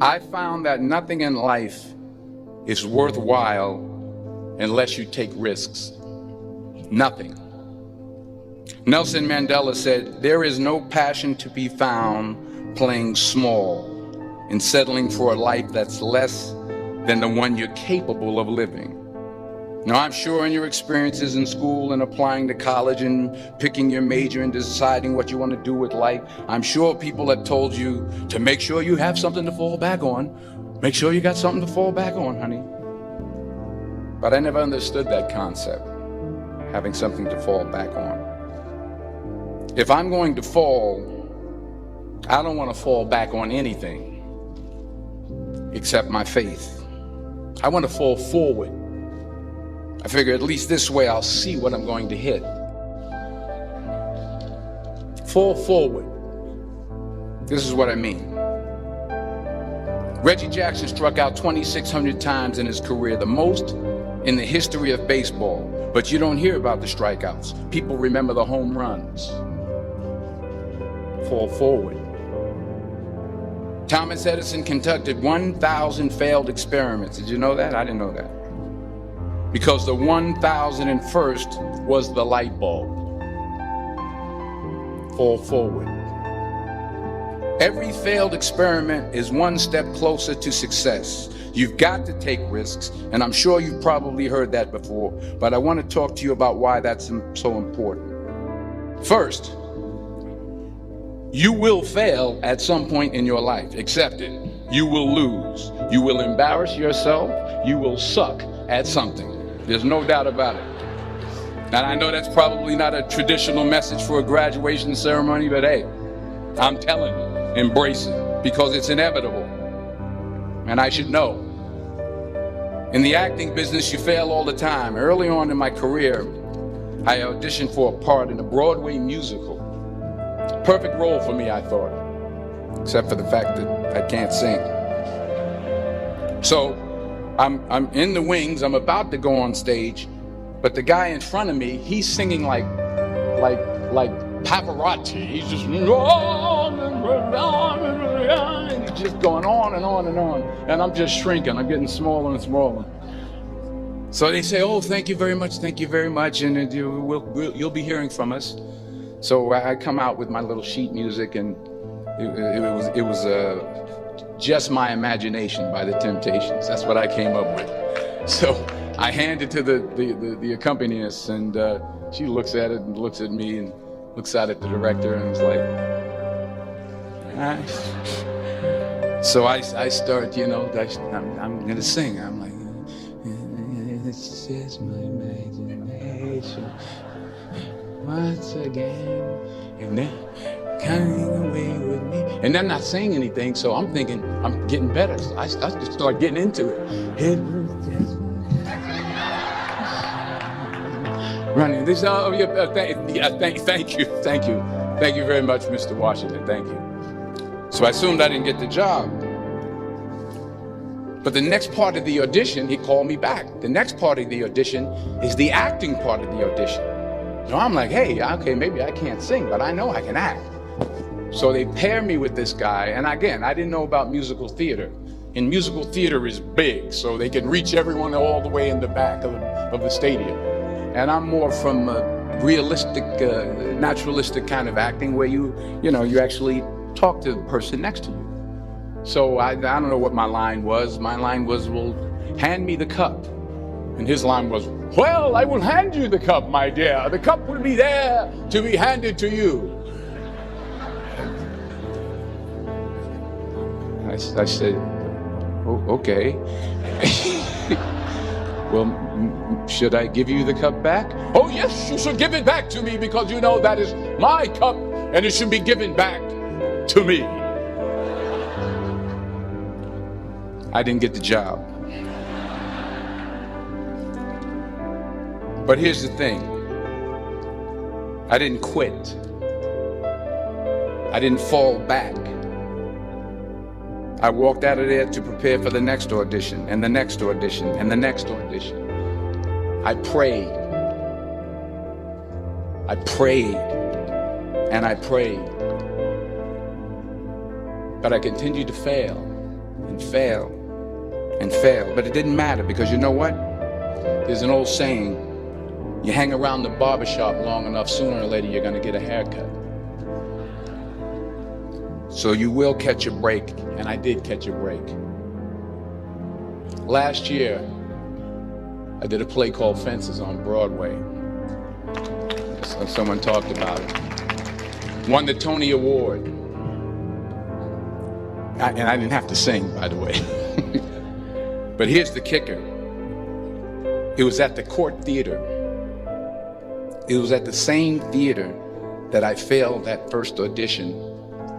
I found that nothing in life is worthwhile unless you take risks. Nothing. Nelson Mandela said, "There is no passion to be found playing small and settling for a life that's less than the one you're capable of living." Now, I'm sure in your experiences in school and applying to college and picking your major and deciding what you want to do with life, I'm sure people have told you to make sure you have something to fall back on. Make sure you got something to fall back on, honey. But I never understood that concept, having something to fall back on. If I'm going to fall, I don't want to fall back on anything except my faith. I want to fall forward. I figure at least this way I'll see what I'm going to hit. Fall forward. This is what I mean. Reggie Jackson struck out 2,600 times in his career, the most in the history of baseball. But you don't hear about the strikeouts. People remember the home runs. Fall forward. Thomas Edison conducted 1,000 failed experiments. Did you know that? I didn't know that. Because the 1,001st was the light bulb. Fall forward. Every failed experiment is one step closer to success. You've got to take risks, and I'm sure you've probably heard that before, but I want to talk to you about why that's so important. First, you will fail at some point in your life. Accept it. You will lose. You will embarrass yourself. You will suck at something. There's no doubt about it. And I know that's probably not a traditional message for a graduation ceremony, but hey, I'm telling you, embrace it, because it's inevitable. And I should know. In the acting business, you fail all the time. Early on in my career, I auditioned for a part in a Broadway musical. Perfect role for me, I thought, except for the fact that I can't sing. So I'm in the wings, I'm about to go on stage, but the guy in front of me, he's singing like Pavarotti. He's just going on and on and on, and I'm just shrinking. I'm getting smaller and smaller. So they say, "Oh, thank you very much, and you'll be hearing from us." So I come out with my little sheet music, and it was Just My Imagination by the Temptations. That's what I came up with. So I hand it to the accompanist, and she looks at it and looks at me and looks out at the director and is like, "Nice." So I start, I'm going to sing. I'm like, "It's just my imagination once again, and then coming away with me." And I'm not saying anything, so I'm thinking I'm getting better. So I just start getting into it. It was just running. This, thank you very much, Mr. Washington. Thank you. So I assumed I didn't get the job. But the next part of the audition, he called me back. The next part of the audition is the acting part of the audition. So I'm like, hey, okay, maybe I can't sing, but I know I can act. So they pair me with this guy, and again, I didn't know about musical theater. And musical theater is big, so they can reach everyone all the way in the back of the stadium. And I'm more from a realistic, naturalistic kind of acting where you actually talk to the person next to you. So I don't know what my line was. My line was, "Well, hand me the cup." And his line was, "Well, I will hand you the cup, my dear. The cup will be there to be handed to you." I said, "Oh, okay." "Well, should I give you the cup back?" "Oh, yes, you should give it back to me, because that is my cup, and it should be given back to me." I didn't get the job. But here's the thing. I didn't quit. I didn't fall back. I walked out of there to prepare for the next audition, and the next audition, and the next audition. I prayed. I prayed. And I prayed. But I continued to fail. and fail and fail. But it didn't matter, because you know what? There's an old saying, you hang around the barbershop long enough, sooner or later you're going to get a haircut. So you will catch a break, and I did catch a break. Last year, I did a play called Fences on Broadway. So someone talked about it. Won the Tony Award. And I didn't have to sing, by the way. But here's the kicker. It was at the Court Theater. It was at the same theater that I failed that first audition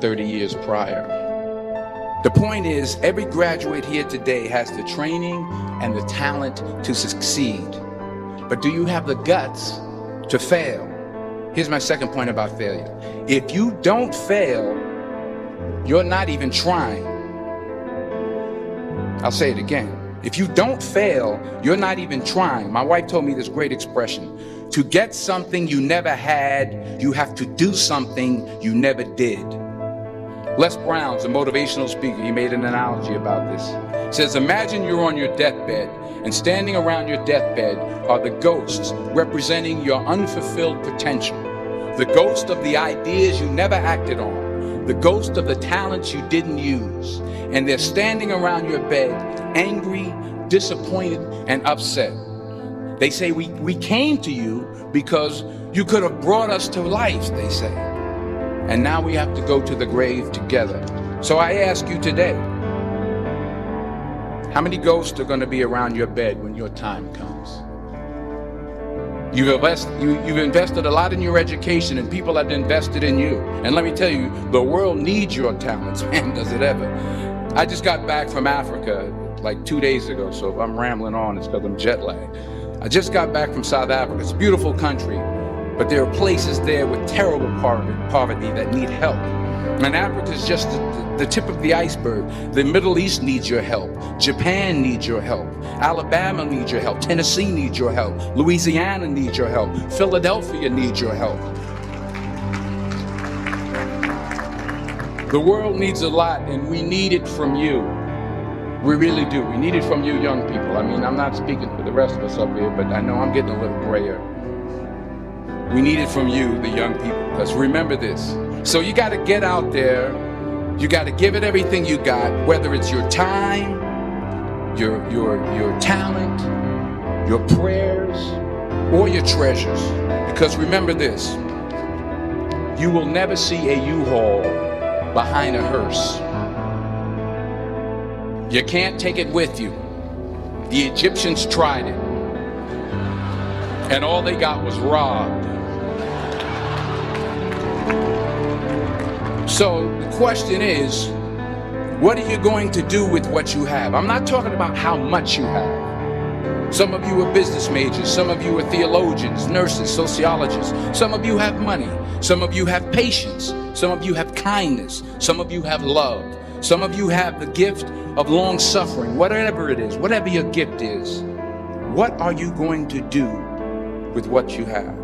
30 years prior. The point is, every graduate here today has the training and the talent to succeed. But do you have the guts to fail? Here's my second point about failure. If you don't fail, you're not even trying. I'll say it again. If you don't fail, you're not even trying. My wife told me this great expression. To get something you never had, you have to do something you never did. Les Brown's a motivational speaker. He made an analogy about this. He says, imagine you're on your deathbed, and standing around your deathbed are the ghosts representing your unfulfilled potential. The ghost of the ideas you never acted on. The ghost of the talents you didn't use. And they're standing around your bed, angry, disappointed, and upset. They say, we came to you because you could have brought us to life, they say. And now we have to go to the grave together. So I ask you today, how many ghosts are going to be around your bed when your time comes? You've invested a lot in your education, and people have invested in you. And let me tell you, the world needs your talents, man, does it ever. I just got back from Africa like 2 days ago, so if I'm rambling on, it's because I'm jet lagged. I just got back from South Africa. It's a beautiful country, but there are places there with terrible poverty that need help. And Africa is just the tip of the iceberg. The Middle East needs your help. Japan needs your help. Alabama needs your help. Tennessee needs your help. Louisiana needs your help. Philadelphia needs your help. The world needs a lot, and we need it from you. We really do. We need it from you young people. I mean, I'm not speaking for the rest of us up here, but I know I'm getting a little grayer. We need it from you, the young people, because remember this. So you got to get out there. You got to give it everything you got, whether it's your time, your talent, your prayers, or your treasures. Because remember this, you will never see a U-Haul behind a hearse. You can't take it with you. The Egyptians tried it, and all they got was robbed. So the question is, what are you going to do with what you have? I'm not talking about how much you have. Some of you are business majors. Some of you are theologians, nurses, sociologists. Some of you have money. Some of you have patience. Some of you have kindness. Some of you have love. Some of you have the gift of long suffering. Whatever it is, whatever your gift is, what are you going to do with what you have?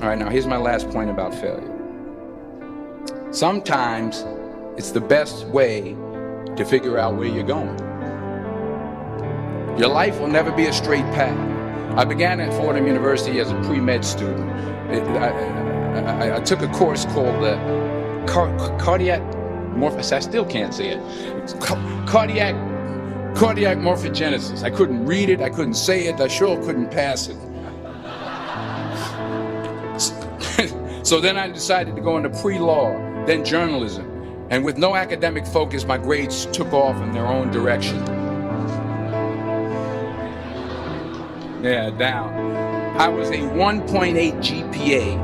All right, now here's my last point about failure. Sometimes it's the best way to figure out where you're going. Your life will never be a straight path. I began at Fordham University as a pre-med student. I took a course called cardiac morphogenesis. I still can't say it. It's cardiac morphogenesis. I couldn't read it. I couldn't say it. I sure couldn't pass it. So then I decided to go into pre-law, then journalism. And with no academic focus, my grades took off in their own direction. Yeah, down. I was a 1.8 GPA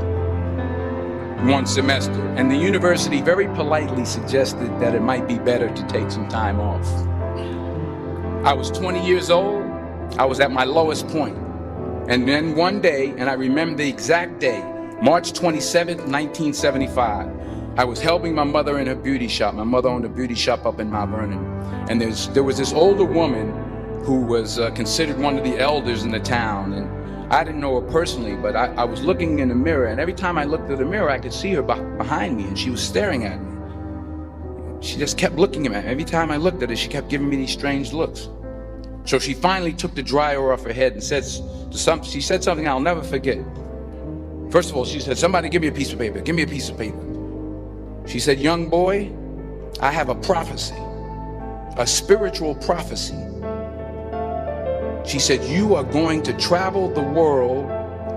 one semester, and the university very politely suggested that it might be better to take some time off. I was 20 years old. I was at my lowest point. And then one day, and I remember the exact day, March 27th, 1975, I was helping my mother in her beauty shop. My mother owned a beauty shop up in Mount Vernon. And there was this older woman who was considered one of the elders in the town. And I didn't know her personally, but I was looking in the mirror, and every time I looked at the mirror, I could see her behind me, and she was staring at me. she just kept looking at me. Every time I looked at her, she kept giving me these strange looks. So she finally took the dryer off her head and she said something I'll never forget. First of all, she said, somebody give me a piece of paper. Give me a piece of paper. She said, young boy, I have a prophecy, a spiritual prophecy. She said, you are going to travel the world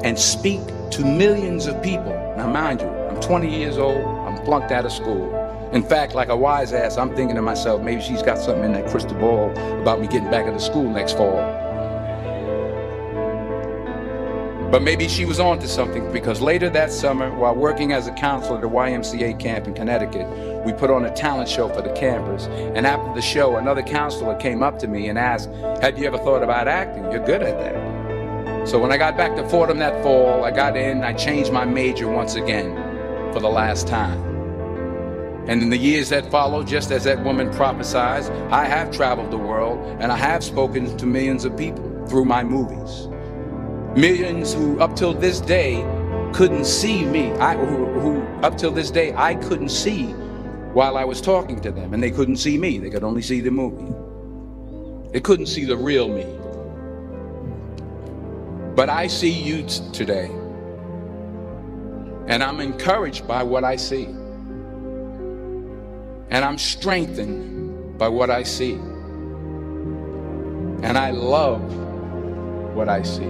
and speak to millions of people. Now, mind you, I'm 20 years old. I'm flunked out of school. In fact, like a wise ass, I'm thinking to myself, maybe she's got something in that crystal ball about me getting back into school next fall. But maybe she was on to something, because later that summer, while working as a counselor at a YMCA camp in Connecticut, we put on a talent show for the campers. And after the show, another counselor came up to me and asked, have you ever thought about acting? You're good at that. So when I got back to Fordham that fall, I got in, I changed my major once again for the last time. And in the years that followed, just as that woman prophesied, I have traveled the world and I have spoken to millions of people through my movies. Millions who up till this day couldn't see me, who up till this day I couldn't see while I was talking to them, and they couldn't see me. They could only see the movie. They couldn't see the real me. But I see you today, and I'm encouraged by what I see. And I'm strengthened by what I see. And I love what I see.